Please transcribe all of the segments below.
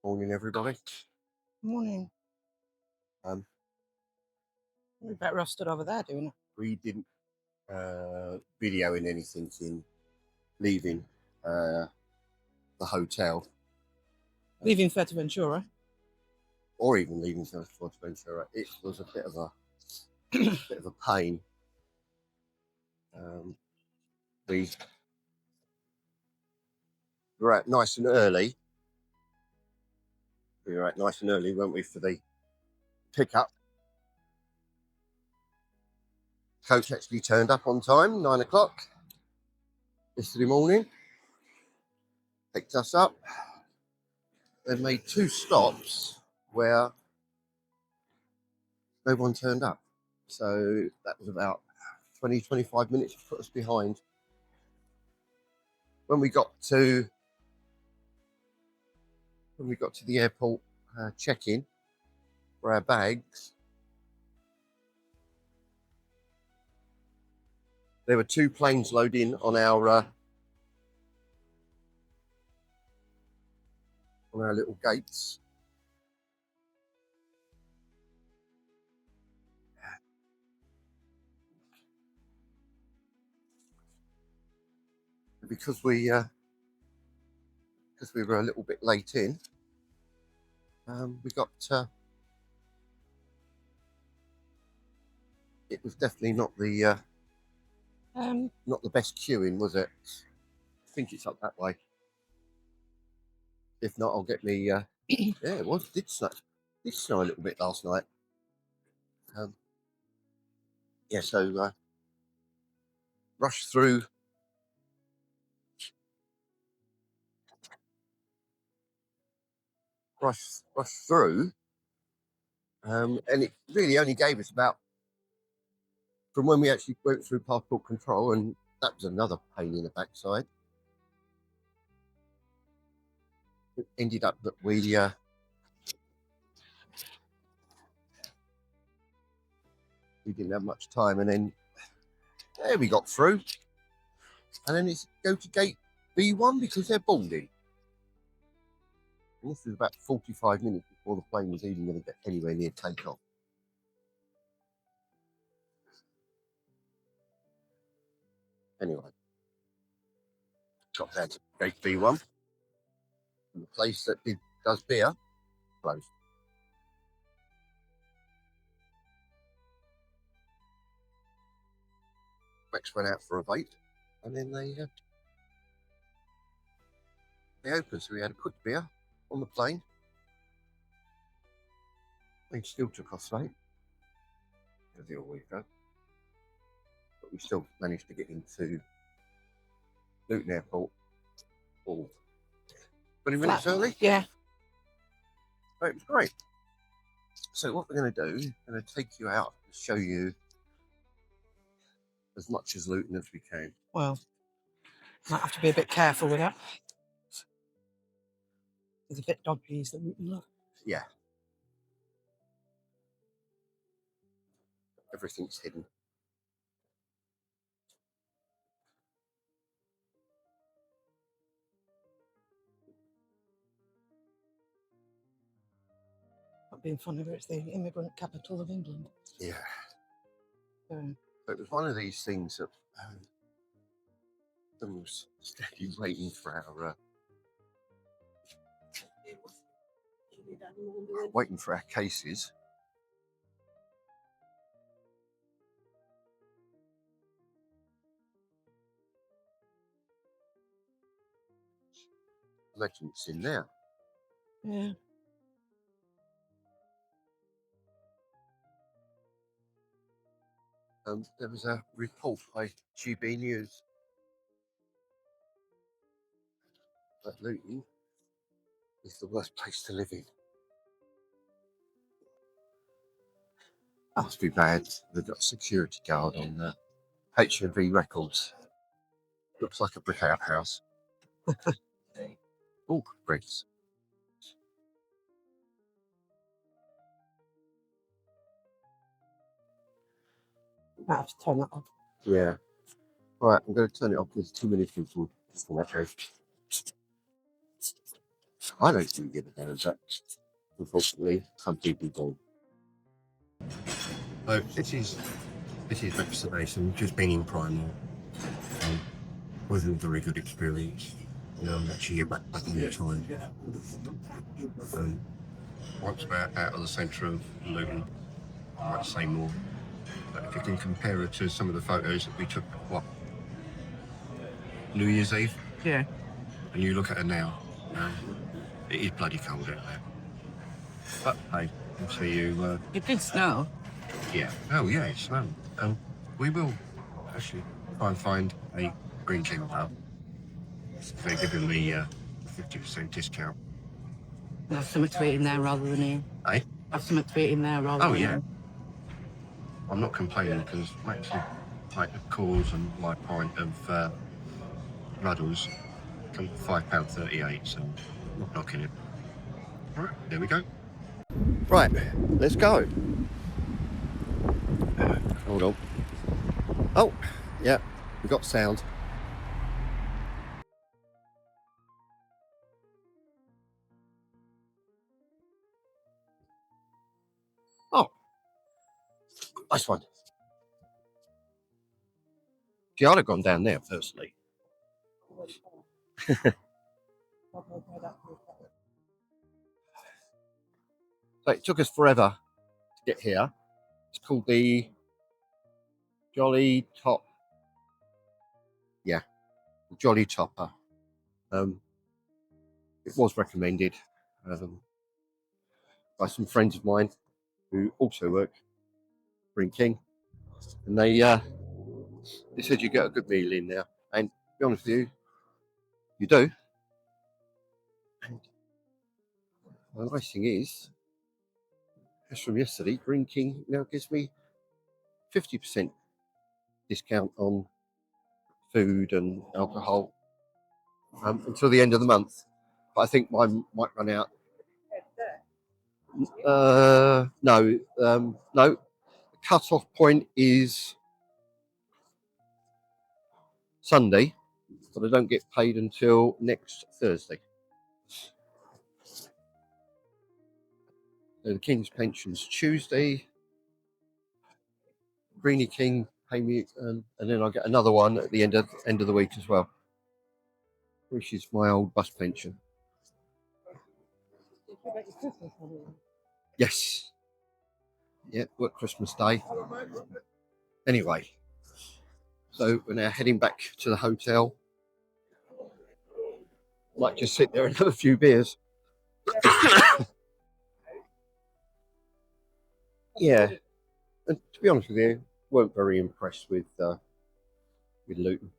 Morning, everybody. Morning. Um, We're better off stood over there doing it. we didn't videoing anything in leaving the hotel, Leaving Fuerteventura. or even leaving Bedfordshire. It was a bit of a pain. We were out nice and early. Weren't we, for the pickup? Coach actually turned up on time, 9 o'clock yesterday morning. Picked us up. They made 2 stops where no one turned up. So that was about 20-25 minutes to put us behind. When we got to the airport check-in for our bags, there were 2 planes loading on our little gates. Because we were a little bit late in, we got it was definitely not the best queuing, was it? I think it's up that way. If not, I'll get me. Yeah, it was. Did snow a little bit last night. Yeah, so rushed through. And it really only gave us about, from when we actually went through passport control, and that was another pain in the backside. It ended up that we didn't have much time, and then there we got through, and then it's go to gate B1 because they're boarding. And this was about 45 minutes before the plane was even going to get anywhere near takeoff. Anyway, got down to gate B1, and the place that does beer closed. Rex went out for a vape, and then they opened, so we had a quick beer on the plane. They still took us late, as they always do, but we still managed to get into Luton Airport 20 minutes early. Yeah. But it was great. So what we're going to do, I'm going to take you out and show you as much as Luton as we can. Well, might have to be a bit careful with that. There's a bit dodgy, is the Luton look. Yeah. Everything's hidden. Not being funny, but it's the immigrant capital of England. Yeah. So It was one of these things that I was steady waiting for our cases. Legends in there. yeah. There was a report by GB News that Luton is the worst place to live in. That must be bad. They've got a security guard on the HMV records. Looks like a brick outhouse. Oh, bricks. Might have to turn that off. Yeah. Right, I'm going to turn it off. There's too many people. I don't think give a damn, but unfortunately, some people do. So this is vaccination. Just being in Primal wasn't a very good experience. Actually, you're back in the time. Once we're out of the centre of Luton, I might say more. But if you can compare it to some of the photos that we took, New Year's Eve? Yeah. And you look at it now, it is bloody cold out there. But hey, I'll see you. It did snow. Yeah. Oh yeah, it's snowing. We will actually try and find a Green King pub. They're giving me a 50% discount. Have something to eat in there rather than here. Eh? Have something to eat in there rather than here. I'm not complaining because actually like the cause and my pint of Ruddles come £5.38, so I'm not knocking it. Right, there we go. Right, let's go. Hold on. Oh, yeah, we got sound. Oh, nice one. See, I'd have gone down there personally. So it took us forever to get here. It's called the Jolly Top. Yeah, the Jolly Topper. It was recommended by some friends of mine who also work Green King, and they said you get a good meal in there. And to be honest with you, you do. And the nice thing is, as from yesterday, Green King now gives me 50% discount on food and alcohol until the end of the month. But I think mine might run out. No. The cut-off point is Sunday, but I don't get paid until next Thursday. So the King's pension's Tuesday. Greenie King pay me, and then I get another one at the end of the week as well, which is my old bus pension. Yes. Yeah, work Christmas Day. Anyway, so we're now heading back to the hotel. Might just sit there and have a few beers. Yeah, and to be honest with you, weren't very impressed with Luton.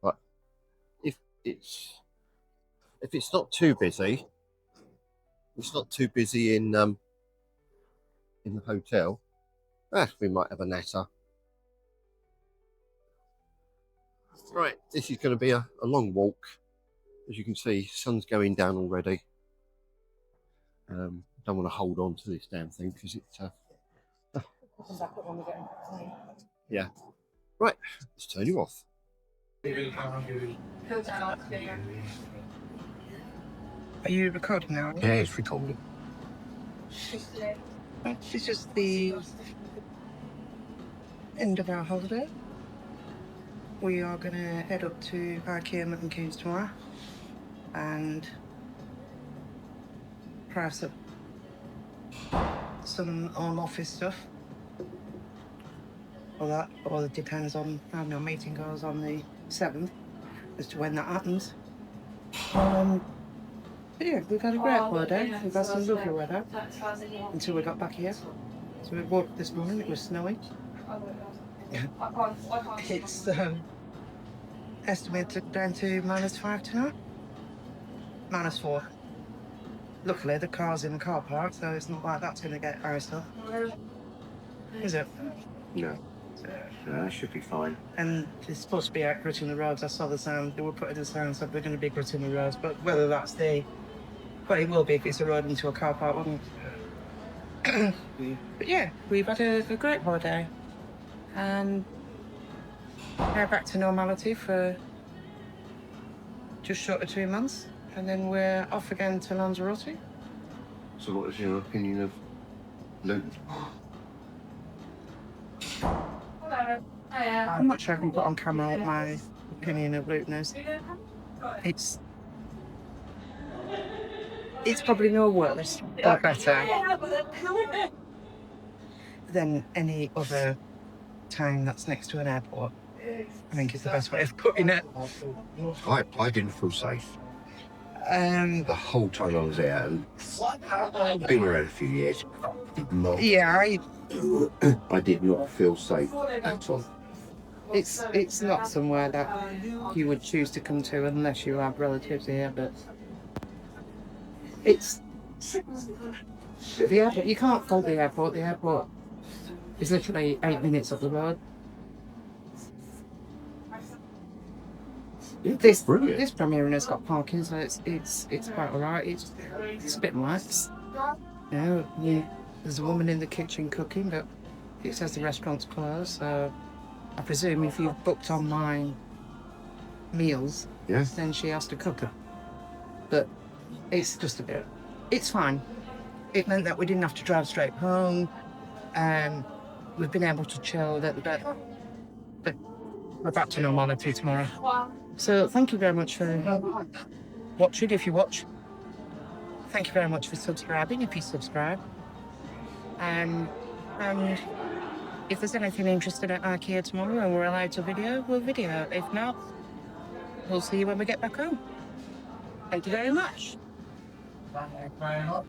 But if it's not too busy, it's not too busy in the hotel. We might have a natter. Right, this is going to be a long walk. As you can see, sun's going down already. Don't want to hold on to this damn thing because it's yeah. Right, let's turn you off. Are you recording now? Yeah, it's recording. This is the end of our holiday. We are going to head up to IKEA Milton Keynes tomorrow and price up some home office stuff. All it depends on how my meeting goes on the 7th as to when that happens. But yeah, we've had a great holiday. We've had some lovely weather until we got back here. So we woke up this morning, it was snowing. It's estimated down to -5 tonight. -4. Luckily, the car's in the car park, so it's not like that's going to get ice up. Is it? No. No, that should be fine. And it's supposed to be out gritting the roads. I saw the sound. They were putting the sound, so they're going to be gritting the roads. But whether that's well, it will be if it's a road into a car park, wouldn't it? But yeah, we've had a great holiday. And now back to normality for just short of 2 months. and then we're off again to Lanzarote. So what is your opinion of Luton? I'm not sure I can put on camera what my opinion of Luton is. It's probably no worse or better than any other town that's next to an airport. I think is the best way of putting it. I didn't feel safe the whole time I was there. I've been around a few years. Yeah, I did not feel safe at all. it's not somewhere that you would choose to come to unless you have relatives here, but it's the airport. You can't fault the airport. The airport is literally 8 minutes up the road. This Premier Inn's got parking, so it's quite alright. It's a bit lax. Yeah. There's a woman in the kitchen cooking, but it says the restaurant's closed, so I presume if you've booked online meals, then she has to cook them. But it's just a bit. It's fine. It meant that we didn't have to drive straight home. We've been able to chill a little bit. But we're back to normality tomorrow. So thank you very much for watching, if you watch. Thank you very much for subscribing, if you subscribe. And if there's anything interesting at IKEA tomorrow and we're allowed to video, we'll video. If not, we'll see you when we get back home. Thank you very much. Bye.